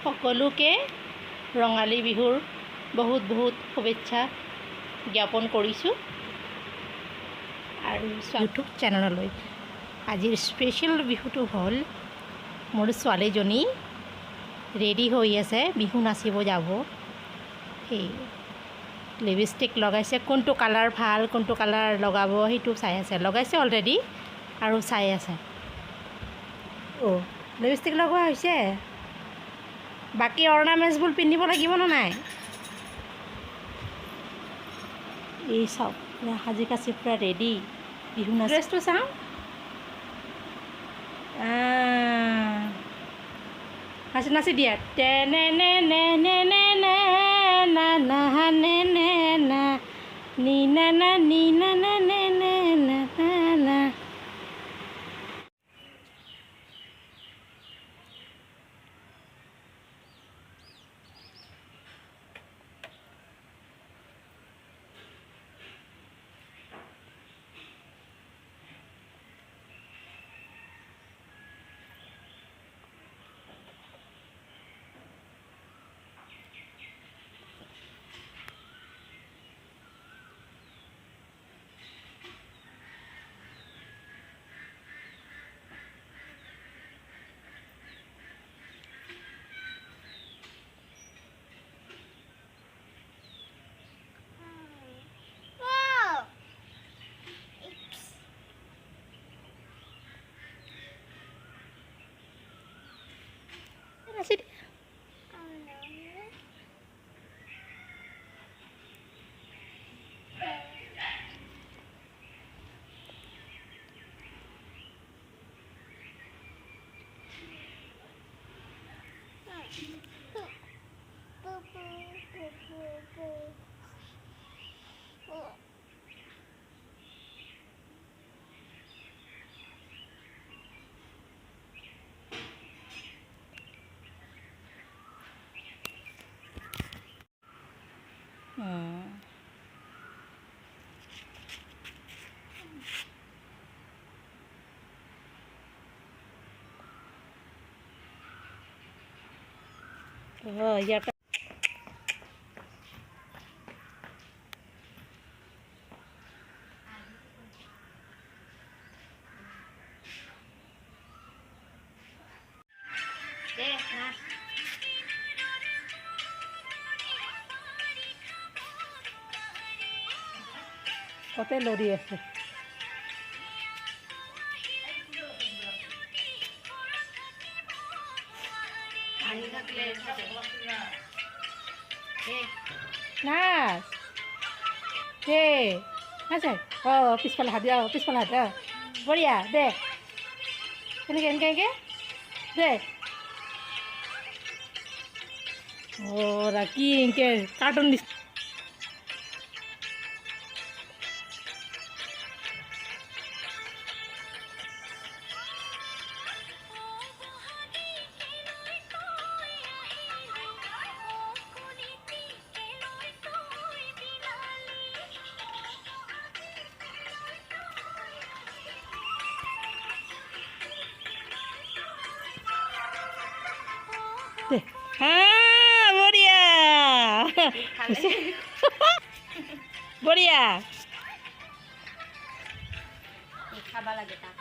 সকলোকে ৰঙালী বিহুৰ বহুত বহুত শুভেচ্ছা জ্ঞাপন কৰিছোঁ আৰু ইউটিউব চেনেললৈ। আজিৰ স্পেচিয়েল বিহুটো হ'ল মোৰ ছোৱালীজনী ৰেডি হৈ আছে, বিহু নাচিব যাব। সেই লিপষ্টিক লগাইছে, কোনটো কালাৰ ভাল কোনটো কালাৰ লগাব সেইটো চাই আছে। লগাইছে অলৰেডি আৰু চাই আছে। অ' লিপষ্টিক লগোৱা হৈছে। বাকী অৰ্ণামেণ্টছবোৰ পিন্ধিব লাগিব নে নাই? এই চাওক, সাজি কাচি পূৰা ৰেডি বিহু নাচ। ড্ৰেছটো চাওঁ। নাচি নাচি দিয়া। তেনে নে নে নে নে নে না না নে নে না নি না না নি না না নে নে না না না। Naci dia. Oh, ya kan. Deh, nah. Kote lori আছে। নাচ দে নাচ। অঁ পিছফালে হাত দিয়া, পিছফালে হাত দিয়া। বঢ়িয়া দে। কেনেকৈ এনেকৈ এনেকৈ দে। অঁ কি এনেকৈ কাৰ্টুন দিছে। হ্যাঁ বঢ়িয়া বঢ়িয়া খাবা লাগে তাক।